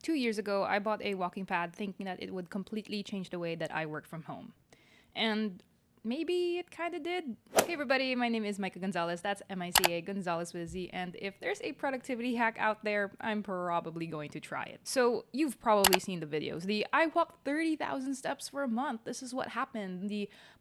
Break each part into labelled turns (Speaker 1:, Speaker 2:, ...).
Speaker 1: 2 years ago, I bought a walking pad thinking that it would completely change the way that I work from home. And maybe it kind of did. Hey everybody, my name is Mica Gonzalez. That's M-I-C-A, Gonzalez with a Z. And if there's a productivity hack out there, I'm probably going to try it. So you've probably seen the videos. I walked 30,000 steps for a month. This is what happened.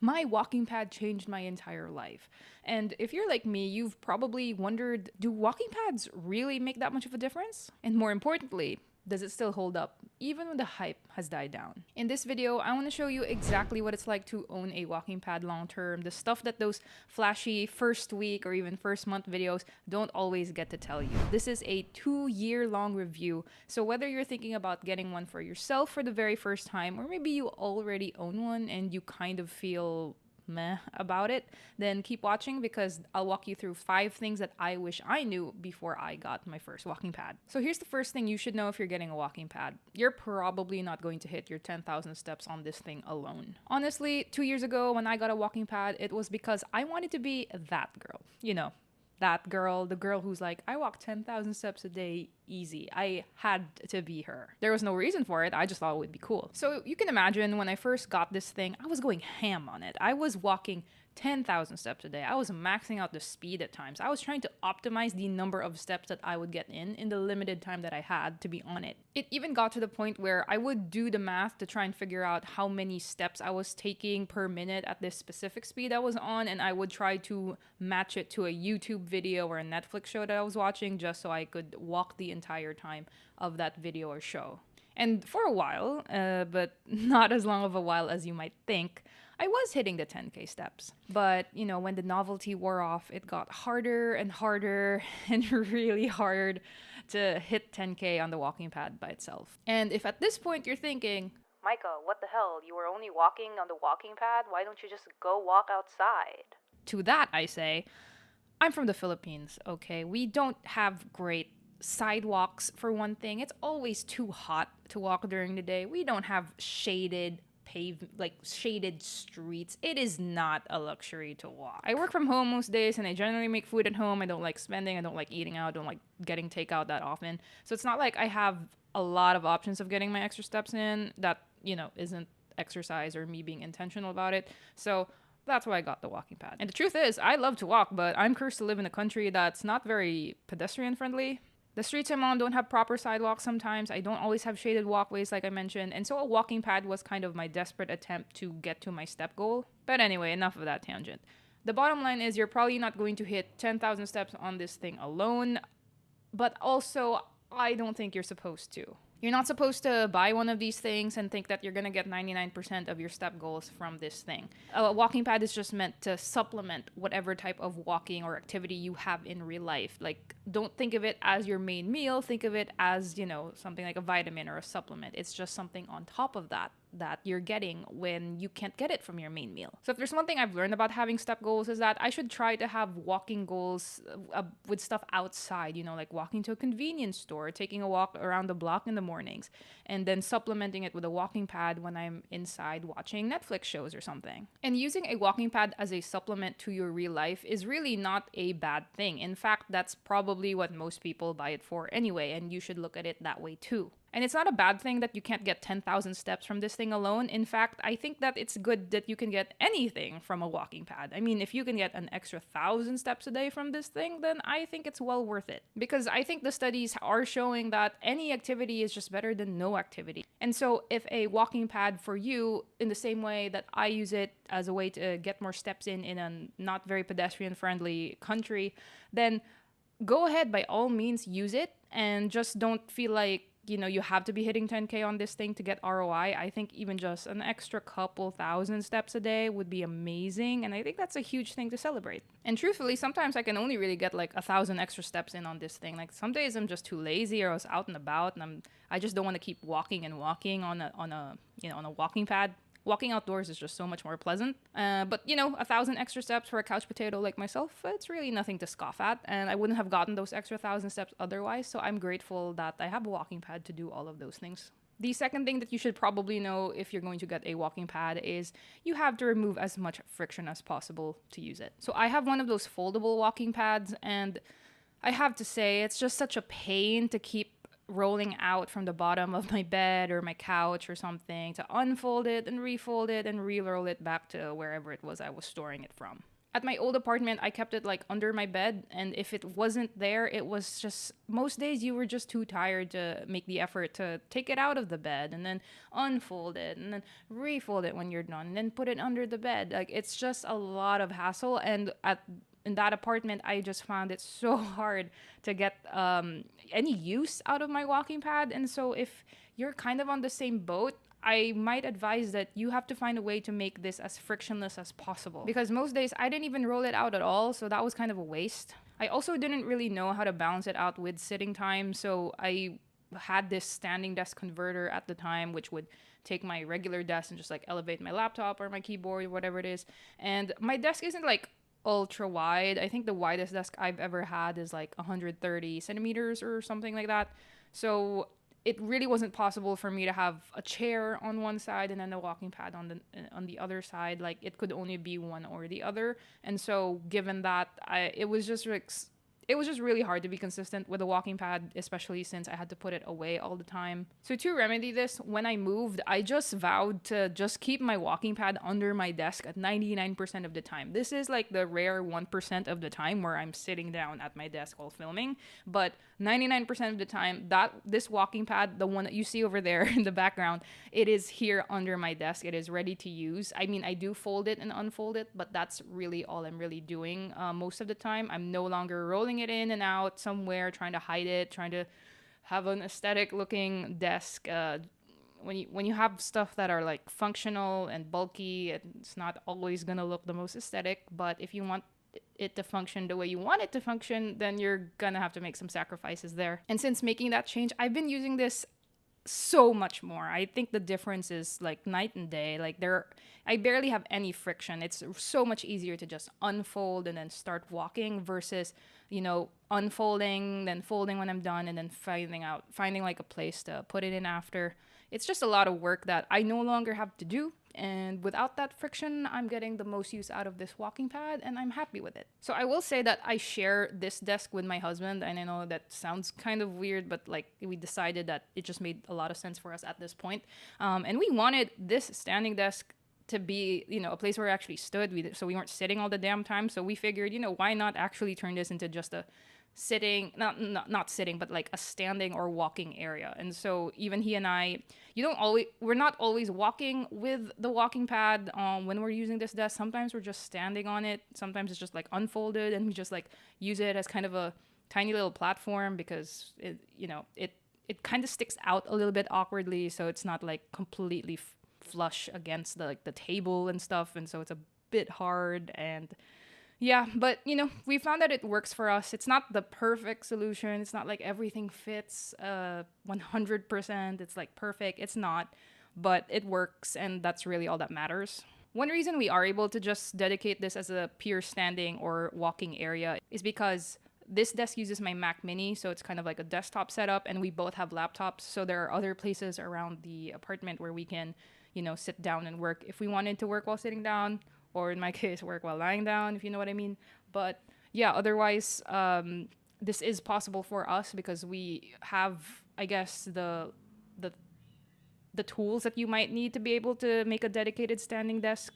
Speaker 1: My walking pad changed my entire life. And if you're like me, you've probably wondered, do walking pads really make that much of a difference? And more importantly, does it still hold up, even when the hype has died down? In this video, I want to show you exactly what it's like to own a walking pad long term, the stuff that those flashy first week or even first month videos don't always get to tell you. This is a 2-year long review, so whether you're thinking about getting one for yourself for the very first time, or maybe you already own one and you kind of feel meh about it, then keep watching because I'll walk you through 5 things that I wish I knew before I got my first walking pad. So here's the first thing you should know if you're getting a walking pad. You're probably not going to hit your 10,000 steps on this thing alone. Honestly, 2 years ago when I got a walking pad, it was because I wanted to be that girl. You know, that girl, the girl who's like, I walk 10,000 steps a day easy. I had to be her. There was no reason for it. I just thought it would be cool. So you can imagine when I first got this thing, I was going ham on it. I was walking 10,000 steps a day. I was maxing out the speed at times. I was trying to optimize the number of steps that I would get in the limited time that I had to be on it. It even got to the point where I would do the math to try and figure out how many steps I was taking per minute at this specific speed I was on, and I would try to match it to a YouTube video or a Netflix show that I was watching just so I could walk the entire time of that video or show. And for a while, but not as long of a while as you might think, I was hitting the 10K steps. But, you know, when the novelty wore off, it got harder and harder and really hard to hit 10K on the walking pad by itself. And if at this point you're thinking, Mica, what the hell? You were only walking on the walking pad? Why don't you just go walk outside? To that, I say, I'm from the Philippines, okay? We don't have great sidewalks, for one thing. It's always too hot to walk during the day. We don't have shaded streets. It is not a luxury to walk. I work from home most days and I generally make food at home. I don't like spending. I don't like eating out. I don't like getting takeout that often. So it's not like I have a lot of options of getting my extra steps in that, you know, isn't exercise or me being intentional about it. So that's why I got the walking pad. And the truth is, I love to walk, but I'm cursed to live in a country that's not very pedestrian friendly. The streets I'm on don't have proper sidewalks sometimes. I don't always have shaded walkways like I mentioned. And so a walking pad was kind of my desperate attempt to get to my step goal. But anyway, enough of that tangent. The bottom line is you're probably not going to hit 10,000 steps on this thing alone. But also, I don't think you're supposed to. You're not supposed to buy one of these things and think that you're going to get 99% of your step goals from this thing. A walking pad is just meant to supplement whatever type of walking or activity you have in real life. Like, don't think of it as your main meal. Think of it as, you know, something like a vitamin or a supplement. It's just something on top of that you're getting when you can't get it from your main meal. So if there's one thing I've learned about having step goals is that I should try to have walking goals with stuff outside, you know, like walking to a convenience store, taking a walk around the block in the mornings, and then supplementing it with a walking pad when I'm inside watching Netflix shows or something. And using a walking pad as a supplement to your real life is really not a bad thing. In fact, that's probably what most people buy it for anyway, and you should look at it that way too. And it's not a bad thing that you can't get 10,000 steps from this thing alone. In fact, I think that it's good that you can get anything from a walking pad. I mean, if you can get an extra 1,000 steps a day from this thing, then I think it's well worth it. Because I think the studies are showing that any activity is just better than no activity. And so if a walking pad for you, in the same way that I use it as a way to get more steps in a not very pedestrian-friendly country, then go ahead, by all means, use it. And just don't feel like, you know, you have to be hitting 10K on this thing to get ROI. I think even just an extra couple thousand steps a day would be amazing. And I think that's a huge thing to celebrate. And truthfully, sometimes I can only really get like 1,000 extra steps in on this thing. Like some days I'm just too lazy or I was out and about and I just don't want to keep walking and walking on a walking pad. Walking outdoors is just so much more pleasant. But, you know, 1,000 extra steps for a couch potato like myself, it's really nothing to scoff at. And I wouldn't have gotten those extra 1,000 steps otherwise. So I'm grateful that I have a walking pad to do all of those things. The second thing that you should probably know if you're going to get a walking pad is you have to remove as much friction as possible to use it. So I have one of those foldable walking pads, and I have to say it's just such a pain to keep rolling out from the bottom of my bed or my couch or something to unfold it and refold it and re-roll it back to wherever it was I was storing it from. At my old apartment, I kept it like under my bed, and if it wasn't there, it was just most days you were just too tired to make the effort to take it out of the bed and then unfold it and then refold it when you're done and then put it under the bed. Like, it's just a lot of hassle, and in that apartment, I just found it so hard to get any use out of my walking pad. And so if you're kind of on the same boat, I might advise that you have to find a way to make this as frictionless as possible. Because most days I didn't even roll it out at all, so that was kind of a waste. I also didn't really know how to balance it out with sitting time, so I had this standing desk converter at the time, which would take my regular desk and just like elevate my laptop or my keyboard or whatever it is. And my desk isn't like ultra wide. I think the widest desk I've ever had is like 130 centimeters or something like that. So it really wasn't possible for me to have a chair on one side and then a walking pad on the other side. Like, it could only be one or the other. And so given that, it was just really hard to be consistent with a walking pad, especially since I had to put it away all the time. So to remedy this, when I moved, I just vowed to just keep my walking pad under my desk at 99% of the time. This is like the rare 1% of the time where I'm sitting down at my desk while filming, but 99% of the time, this walking pad, the one that you see over there in the background, it is here under my desk. It is ready to use. I mean, I do fold it and unfold it, but that's really all I'm really doing most of the time. I'm no longer rolling it in and out somewhere, trying to hide it, trying to have an aesthetic looking desk. When you have stuff that are like functional and bulky, it's not always gonna look the most aesthetic, but if you want it to function the way you want it to function, then you're gonna have to make some sacrifices there. And since making that change, I've been using this so much more. I think the difference is like night and day. Like, I barely have any friction. It's so much easier to just unfold and then start walking versus, unfolding, then folding when I'm done, and then finding like a place to put it in after. It's just a lot of work that I no longer have to do. And without that friction, I'm getting the most use out of this walking pad, and I'm happy with it. So I will say that I share this desk with my husband, and I know that sounds kind of weird, but like, we decided that it just made a lot of sense for us at this point. And we wanted this standing desk to be, a place where we actually stood, so we weren't sitting all the damn time. So we figured, why not actually turn this into just a sitting, not sitting, but like a standing or walking area. And so even he and I, we're not always walking with the walking pad when we're using this desk. Sometimes we're just standing on it. Sometimes it's just like unfolded, and we just like use it as kind of a tiny little platform because it kind of sticks out a little bit awkwardly, so it's not like completely flush against the table and stuff, and so it's a bit hard. And yeah, but we found that it works for us. It's not the perfect solution. It's not like everything fits 100%. It's like perfect. It's not, but it works, and that's really all that matters. One reason we are able to just dedicate this as a pure standing or walking area is because this desk uses my Mac Mini, so it's kind of like a desktop setup, and we both have laptops, so there are other places around the apartment where we can, sit down and work if we wanted to work while sitting down, or in my case, work while lying down, if you know what I mean. But yeah, otherwise, this is possible for us because we have, I guess, the tools that you might need to be able to make a dedicated standing desk.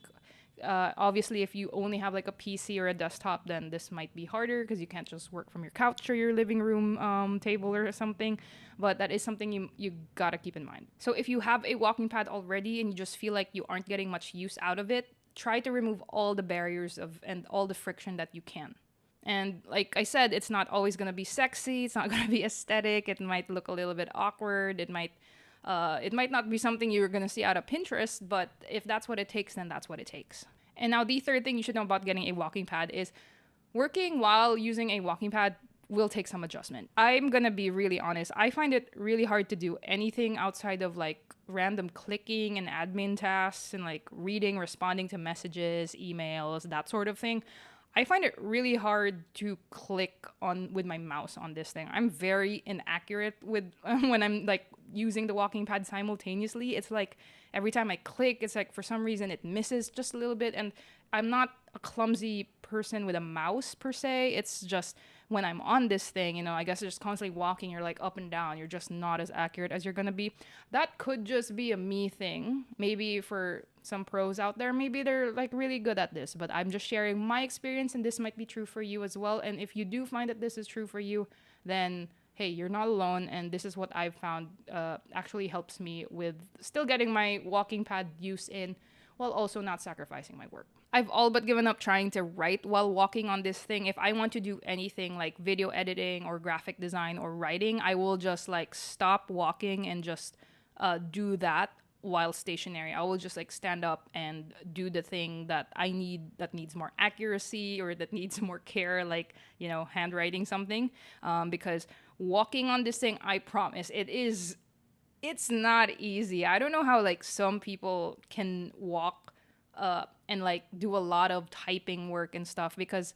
Speaker 1: Obviously, if you only have like a PC or a desktop, then this might be harder because you can't just work from your couch or your living room table or something. But that is something you gotta keep in mind. So if you have a walking pad already and you just feel like you aren't getting much use out of it, try to remove all the barriers and all the friction that you can. And like I said, it's not always going to be sexy. It's not going to be aesthetic. It might look a little bit awkward. It might not be something you're going to see out of Pinterest, but if that's what it takes, then that's what it takes. And now the third thing you should know about getting a walking pad is working while using a walking pad will take some adjustment. I'm going to be really honest. I find it really hard to do anything outside of like random clicking and admin tasks and like reading, responding to messages, emails, that sort of thing. I find it really hard to click on with my mouse on this thing. I'm very inaccurate with when I'm like using the walking pad simultaneously. It's like every time I click, it's like for some reason it misses just a little bit. And I'm not a clumsy person with a mouse per se. It's just when I'm on this thing, I guess just constantly walking, you're like up and down, you're just not as accurate as you're gonna be. That could just be a me thing. Maybe for some pros out there, maybe they're like really good at this, but I'm just sharing my experience, and this might be true for you as well. And if you do find that this is true for you, then hey, you're not alone, and this is what I've found actually helps me with still getting my walking pad use in while also not sacrificing my work. I've all but given up trying to write while walking on this thing. If I want to do anything like video editing or graphic design or writing, I will just like stop walking and just do that while stationary. I will just like stand up and do the thing that I need, that needs more accuracy or that needs more care, like, handwriting something. Because walking on this thing, I promise, it's not easy. I don't know how like some people can walk and like do a lot of typing work and stuff, because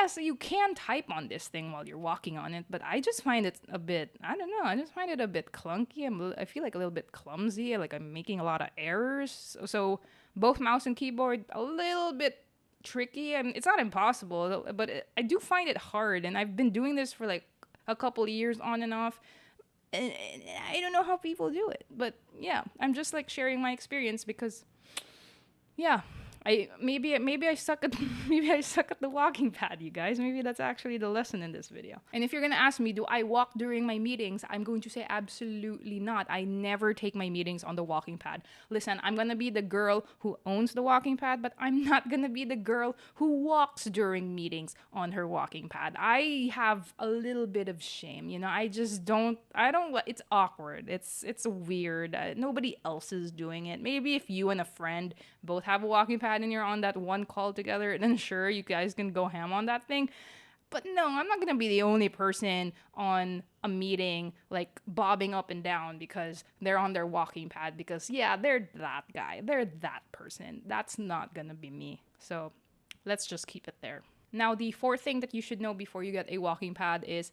Speaker 1: so you can type on this thing while you're walking on it, but I just find it a bit, I don't know, I just find it a bit clunky. I feel like a little bit clumsy, like I'm making a lot of errors. So both mouse and keyboard, a little bit tricky, and it's not impossible, but I do find it hard, and I've been doing this for like a couple of years on and off. And I don't know how people do it, but I'm just like sharing my experience because maybe I suck at maybe I suck at the walking pad, you guys. Maybe that's actually the lesson in this video. And if you're gonna ask me, do I walk during my meetings? I'm going to say absolutely not. I never take my meetings on the walking pad. Listen, I'm gonna be the girl who owns the walking pad, but I'm not gonna be the girl who walks during meetings on her walking pad. I have a little bit of shame, I just don't. It's awkward. It's weird. Nobody else is doing it. Maybe if you and a friend both have a walking pad and you're on that one call together, then sure, you guys can go ham on that thing. But no, I'm not gonna be the only person on a meeting like bobbing up and down because they're on their walking pad, because they're that guy, they're that person. That's not gonna be me. So let's just keep it there. Now, the fourth thing that you should know before you get a walking pad is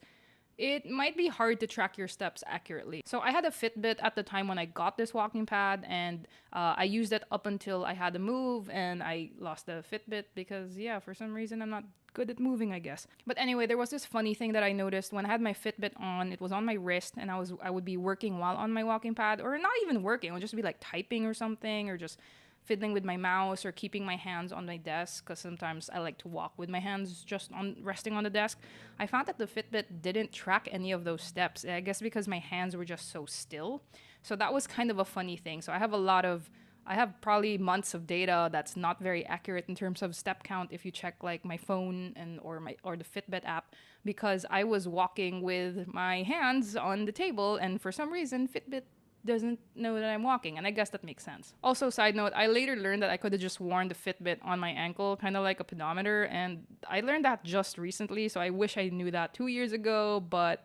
Speaker 1: it might be hard to track your steps accurately. So I had a Fitbit at the time when I got this walking pad, and I used it up until I had to move, and I lost the Fitbit because, for some reason I'm not good at moving, I guess. But anyway, there was this funny thing that I noticed when I had my Fitbit on. It was on my wrist, and I would be working while on my walking pad, or not even working. I would just be like typing or something, or just fiddling with my mouse or keeping my hands on my desk, because sometimes I like to walk with my hands just on resting on the desk. I found that the Fitbit didn't track any of those steps, I guess because my hands were just so still. So that was kind of a funny thing. So I have probably months of data that's not very accurate in terms of step count if you check like my phone or the Fitbit app, because I was walking with my hands on the table, and for some reason Fitbit doesn't know that I'm walking, and I guess that makes sense. Also, side note, I later learned that I could have just worn the Fitbit on my ankle, kind of like a pedometer, and I learned that just recently, so I wish I knew that 2 years ago, but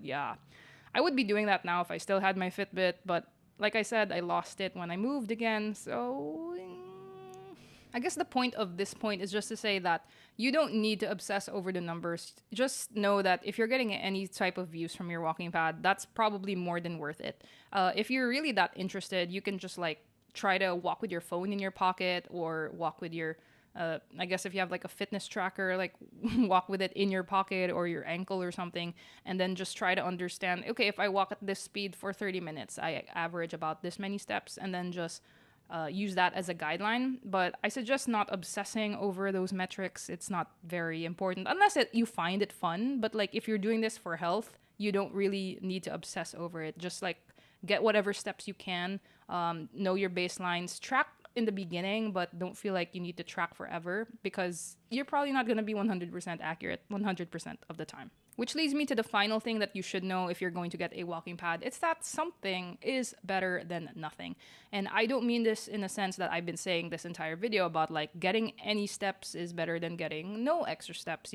Speaker 1: I would be doing that now if I still had my Fitbit, but like I said, I lost it when I moved again, so I guess the point of this point is just to say that you don't need to obsess over the numbers. Just know that if you're getting any type of views from your walking pad, that's probably more than worth it. If you're really that interested, you can just like try to walk with your phone in your pocket, or walk with your, I guess if you have like a fitness tracker, like walk with it in your pocket or your ankle or something, and then just try to understand, okay, if I walk at this speed for 30 minutes, I average about this many steps, and then just use that as a guideline. But I suggest not obsessing over those metrics. It's not very important unless you find it fun. But like if you're doing this for health, you don't really need to obsess over it. Just like get whatever steps you can, know your baselines, track in the beginning, but don't feel like you need to track forever, because you're probably not going to be 100% accurate 100% of the time. Which leads me to the final thing that you should know if you're going to get a walking pad. It's that something is better than nothing. And I don't mean this in a sense that I've been saying this entire video about like getting any steps is better than getting no extra steps,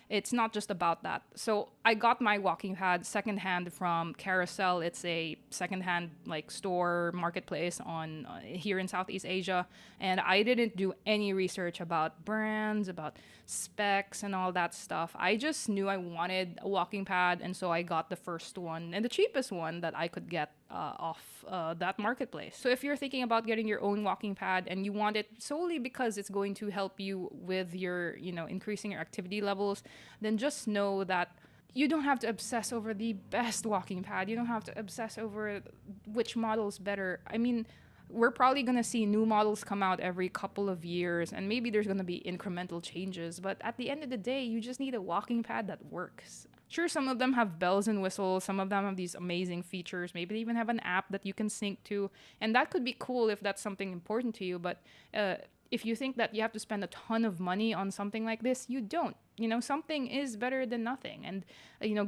Speaker 1: It's not just about that. So I got my walking pad secondhand from Carousel. It's a secondhand like store marketplace on here in Southeast Asia. And I didn't do any research about brands, about specs and all that stuff. I just knew I wanted a walking pad, and so I got the first one and the cheapest one that I could get off that marketplace. So if you're thinking about getting your own walking pad and you want it solely because it's going to help you with your, increasing your activity levels, then just know that you don't have to obsess over the best walking pad. You don't have to obsess over which model's better. I mean, we're probably going to see new models come out every couple of years, and maybe there's going to be incremental changes. But at the end of the day, you just need a walking pad that works. Sure, some of them have bells and whistles. Some of them have these amazing features. Maybe they even have an app that you can sync to. And that could be cool if that's something important to you. But if you think that you have to spend a ton of money on something like this, you don't. Something is better than nothing. And,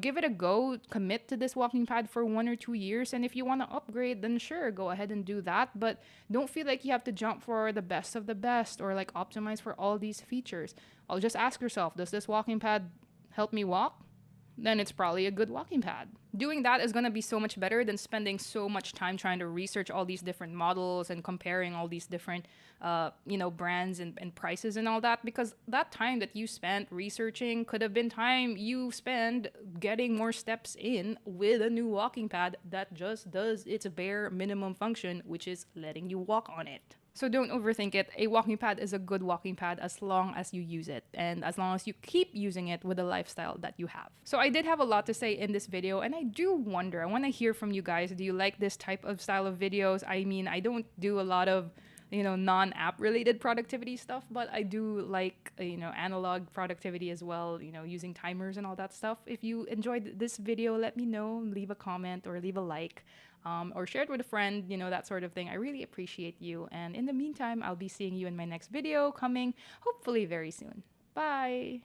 Speaker 1: give it a go. Commit to this walking pad for 1 or 2 years. And if you want to upgrade, then sure, go ahead and do that. But don't feel like you have to jump for the best of the best or like optimize for all these features. I'll just ask yourself, does this walking pad help me walk? Then it's probably a good walking pad. Doing that is going to be so much better than spending so much time trying to research all these different models and comparing all these different, brands and prices and all that, because that time that you spent researching could have been time you spend getting more steps in with a new walking pad that just does its bare minimum function, which is letting you walk on it. So don't overthink it. A walking pad is a good walking pad as long as you use it and as long as you keep using it with the lifestyle that you have. So I did have a lot to say in this video, and I do wonder, I want to hear from you guys. Do you like this type of style of videos? I mean, I don't do a lot of non-app related productivity stuff, but I do like, analog productivity as well, using timers and all that stuff. If you enjoyed this video, let me know, leave a comment or leave a like, or share it with a friend, that sort of thing. I really appreciate you. And in the meantime, I'll be seeing you in my next video coming hopefully very soon. Bye.